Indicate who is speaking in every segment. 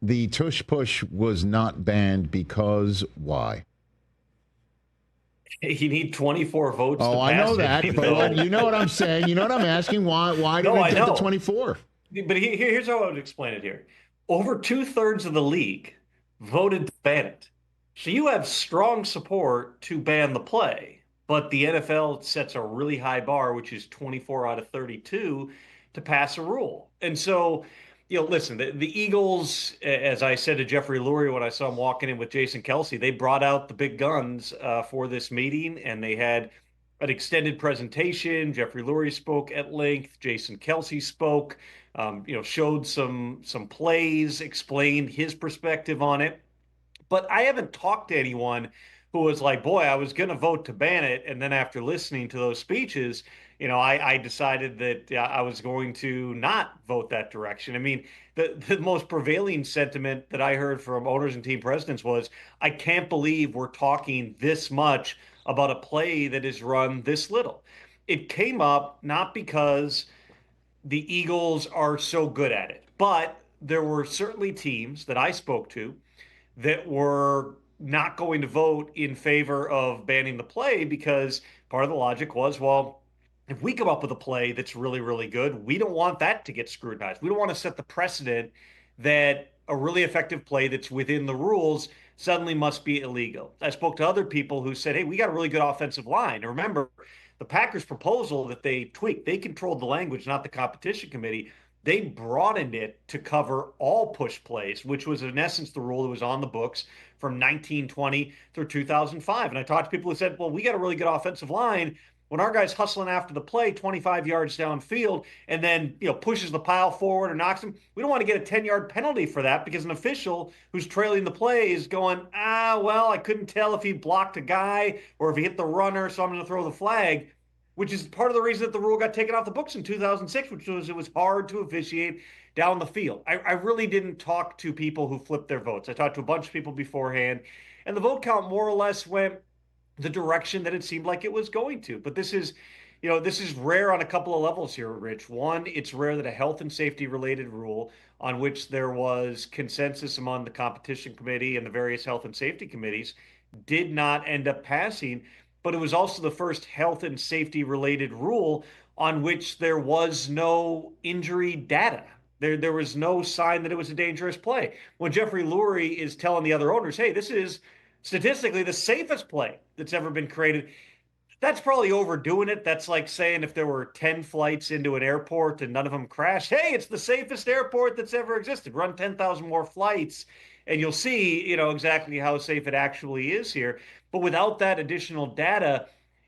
Speaker 1: the Tush Push was not banned because why?
Speaker 2: You need 24 votes to
Speaker 1: Oh, I
Speaker 2: pass
Speaker 1: know
Speaker 2: it.
Speaker 1: that, but you know what I'm saying. You know what I'm asking. Why did
Speaker 2: No,
Speaker 1: it
Speaker 2: I
Speaker 1: get to
Speaker 2: know.
Speaker 1: 24?
Speaker 2: But here's how I would explain it here. Over two-thirds of the league voted to ban it. So you have strong support to ban the play, but the NFL sets a really high bar, which is 24 out of 32 to pass a rule. And so, listen, the Eagles, as I said to Jeffrey Lurie when I saw him walking in with Jason Kelsey, they brought out the big guns for this meeting, and they had an extended presentation. Jeffrey Lurie spoke at length. Jason Kelsey spoke. Showed some plays, explained his perspective on it. But I haven't talked to anyone who was like, boy, I was going to vote to ban it. And then after listening to those speeches, I decided that I was going to not vote that direction. I mean, the most prevailing sentiment that I heard from owners and team presidents was, I can't believe we're talking this much about a play that is run this little. It came up not because the Eagles are so good at it. But there were certainly teams that I spoke to that were not going to vote in favor of banning the play because part of the logic was, well, if we come up with a play that's really, really good, we don't want that to get scrutinized. We don't want to set the precedent that a really effective play that's within the rules suddenly must be illegal. I spoke to other people who said, hey, we got a really good offensive line. And remember, the Packers' proposal that they tweaked, they controlled the language, not the competition committee. They broadened it to cover all push plays, which was in essence the rule that was on the books from 1920 through 2005. And I talked to people who said, well, we got a really good offensive line. When our guy's hustling after the play 25 yards downfield and then pushes the pile forward or knocks him, we don't want to get a 10-yard penalty for that because an official who's trailing the play is going, well, I couldn't tell if he blocked a guy or if he hit the runner, so I'm going to throw the flag, which is part of the reason that the rule got taken off the books in 2006, which was it was hard to officiate down the field. I really didn't talk to people who flipped their votes. I talked to a bunch of people beforehand, and the vote count more or less went the direction that it seemed like it was going to. But this is rare on a couple of levels here, Rich. One, it's rare that a health and safety related rule on which there was consensus among the competition committee and the various health and safety committees did not end up passing. But it was also the first health and safety related rule on which there was no injury data. There was no sign that it was a dangerous play. When Jeffrey Lurie is telling the other owners, hey, this is statistically the safest play that's ever been created, that's probably overdoing it. That's like saying if there were 10 flights into an airport and none of them crashed, hey, it's the safest airport that's ever existed. Run 10,000 more flights and you'll see, exactly how safe it actually is here. But without that additional data,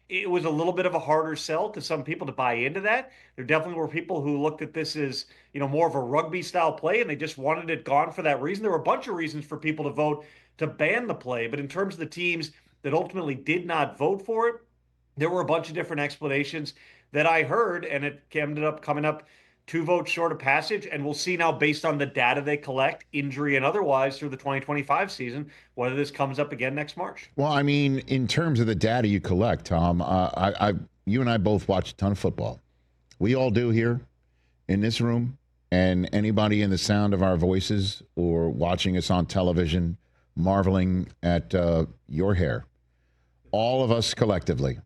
Speaker 2: it was a little bit of a harder sell to some people to buy into that. There definitely were people who looked at this as, more of a rugby style play and they just wanted it gone for that reason. There were a bunch of reasons for people to vote to ban the play, but in terms of the teams that ultimately did not vote for it, there were a bunch of different explanations that I heard, and it ended up coming up 2 votes short of passage. And we'll see now, based on the data they collect, injury and otherwise, through the 2025 season, whether this comes up again next March.
Speaker 1: Well, I mean, in terms of the data you collect, Tom, you and I both watch a ton of football. We all do here in this room, and anybody in the sound of our voices or watching us on television, marveling at your hair. All of us collectively.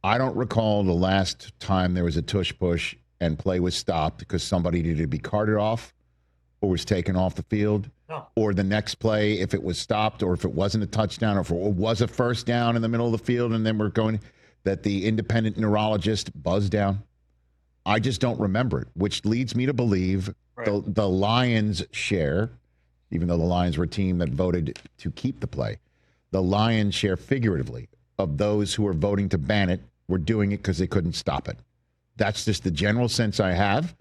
Speaker 1: I don't recall the last time there was a tush push and play was stopped because somebody needed to be carted off or was taken off the field.
Speaker 2: No.
Speaker 1: Or the next play, if it was stopped or if it wasn't a touchdown or if it was a first down in the middle of the field and then we're going, that the independent neurologist buzzed down. I just don't remember it, which leads me to believe the Lions share, even though the Lions were a team that voted to keep the play, the Lions share figuratively of those who are voting to ban it were doing it because they couldn't stop it. That's just the general sense I have.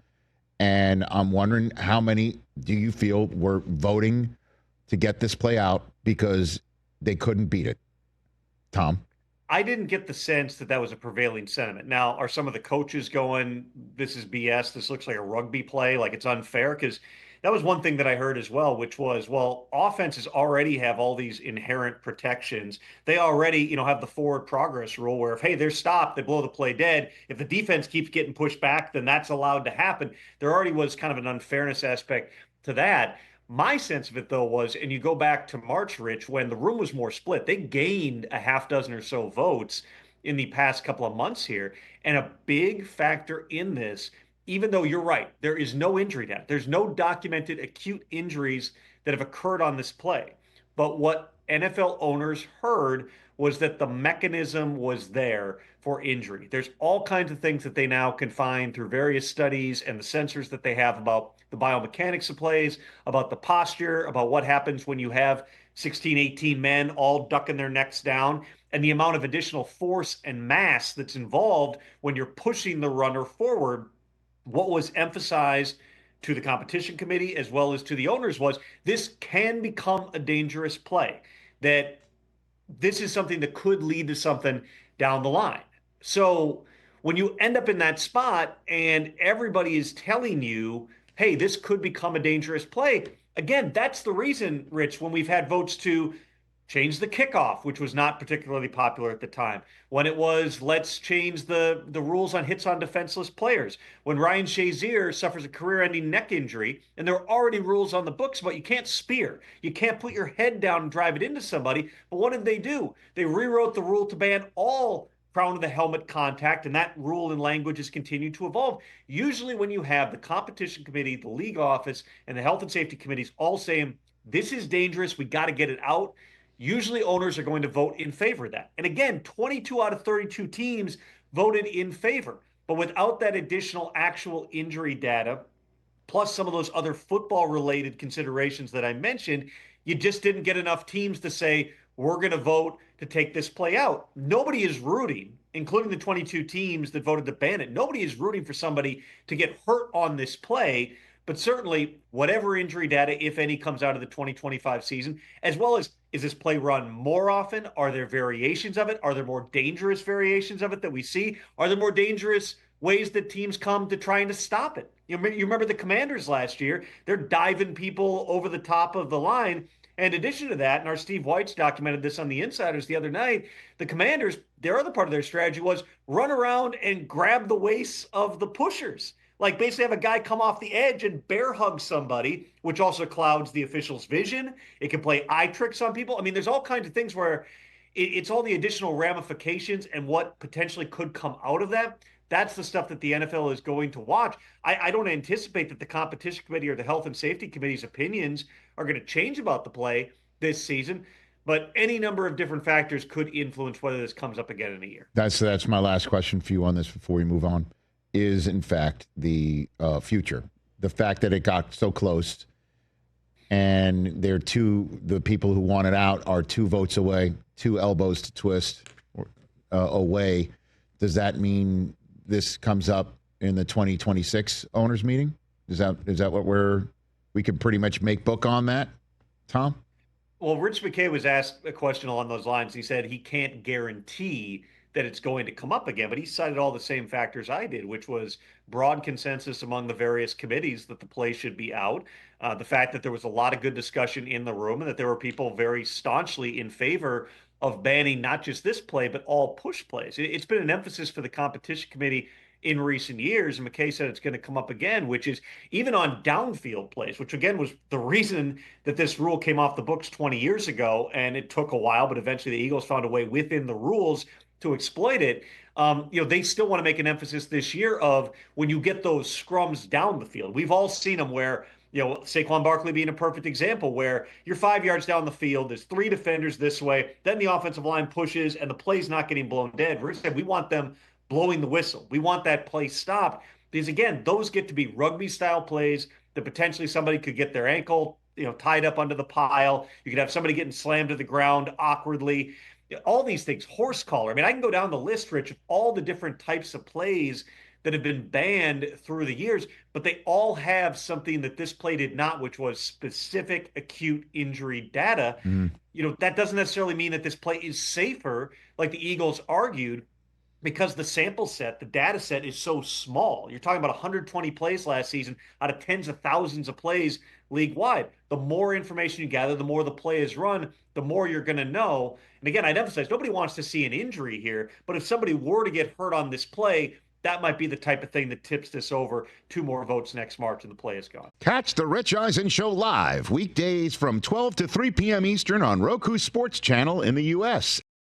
Speaker 1: And I'm wondering how many do you feel were voting to get this play out because they couldn't beat it? Tom?
Speaker 2: I didn't get the sense that that was a prevailing sentiment. Now, are some of the coaches going, this is BS, this looks like a rugby play, like it's unfair? Because that was one thing that I heard as well, which was, well, offenses already have all these inherent protections. They already, have the forward progress rule where if, hey, they're stopped, they blow the play dead. If the defense keeps getting pushed back, then that's allowed to happen. There already was kind of an unfairness aspect to that. My sense of it, though, was, and you go back to March, Rich, when the room was more split, they gained a half dozen or so votes in the past couple of months here. And a big factor in this, even though you're right, there is no injury data, there's no documented acute injuries that have occurred on this play. But what NFL owners heard was that the mechanism was there for injury. There's all kinds of things that they now can find through various studies and the sensors that they have about the biomechanics of plays, about the posture, about what happens when you have 16, 18 men all ducking their necks down, and the amount of additional force and mass that's involved when you're pushing the runner forward. What was emphasized to the competition committee as well as to the owners was this can become a dangerous play, that this is something that could lead to something down the line. So when you end up in that spot and everybody is telling you, hey, this could become a dangerous play, again, that's the reason, Rich, when we've had votes to change the kickoff, which was not particularly popular at the time. When it was, let's change the rules on hits on defenseless players. When Ryan Shazier suffers a career-ending neck injury, and there are already rules on the books about you can't spear. You can't put your head down and drive it into somebody. But what did they do? They rewrote the rule to ban all crown of the helmet contact, and that rule and language has continued to evolve. Usually when you have the competition committee, the league office, and the health and safety committees all saying, this is dangerous, we got to get it out, usually owners are going to vote in favor of that. And again, 22 out of 32 teams voted in favor. But without that additional actual injury data, plus some of those other football related considerations that I mentioned, you just didn't get enough teams to say, we're going to vote to take this play out. Nobody is rooting, including the 22 teams that voted to ban it. Nobody is rooting for somebody to get hurt on this play. But certainly, whatever injury data, if any, comes out of the 2025 season, as well as is this play run more often? Are there variations of it? Are there more dangerous variations of it that we see? Are there more dangerous ways that teams come to trying to stop it? You remember the Commanders last year? They're diving people over the top of the line. And in addition to that, and our Steve White's documented this on the Insiders the other night, the Commanders, their other part of their strategy was run around and grab the waists of the pushers. Like basically have a guy come off the edge and bear hug somebody, which also clouds the official's vision. It can play eye tricks on people. I mean, there's all kinds of things where it's all the additional ramifications and what potentially could come out of that. That's the stuff that the NFL is going to watch. I don't anticipate that the competition committee or the health and safety committee's opinions are going to change about the play this season, but any number of different factors could influence whether this comes up again in a year.
Speaker 1: That's my last question for you on this before we move on. Is in fact the future, the fact that it got so close, and the people who want it out are 2 votes away, 2 elbows to twist away. Does that mean this comes up in the 2026 owners meeting? Is that what we can pretty much make book on that, Tom?
Speaker 2: Well, Rich McKay was asked a question along those lines. He said he can't guarantee that it's going to come up again, but he cited all the same factors I did, which was broad consensus among the various committees that the play should be out. The fact that there was a lot of good discussion in the room and that there were people very staunchly in favor of banning not just this play, but all push plays. It's been an emphasis for the competition committee in recent years. And McKay said it's going to come up again, which is even on downfield plays, which again was the reason that this rule came off the books 20 years ago. And it took a while, but eventually the Eagles found a way within the rules to exploit it. They still want to make an emphasis this year of when you get those scrums down the field. We've all seen them where, Saquon Barkley being a perfect example where you're 5 yards down the field, there's 3 defenders this way, then the offensive line pushes and the play's not getting blown dead. Rich said we want them blowing the whistle. We want that play stopped because, again, those get to be rugby-style plays that potentially somebody could get their ankle, tied up under the pile. You could have somebody getting slammed to the ground awkwardly. All these things, horse collar. I mean, I can go down the list, Rich, of all the different types of plays that have been banned through the years, but they all have something that this play did not, which was specific acute injury data. That doesn't necessarily mean that this play is safer, like the Eagles argued, because the sample set, the data set is so small. You're talking about 120 plays last season out of tens of thousands of plays league-wide. The more information you gather, the more the play is run, the more you're going to know. And again, I'd emphasize, nobody wants to see an injury here, but if somebody were to get hurt on this play, that might be the type of thing that tips this over 2 more votes next March and the play is gone.
Speaker 1: Catch the Rich Eisen Show live weekdays from 12 to 3 p.m. Eastern on Roku Sports Channel in the U.S.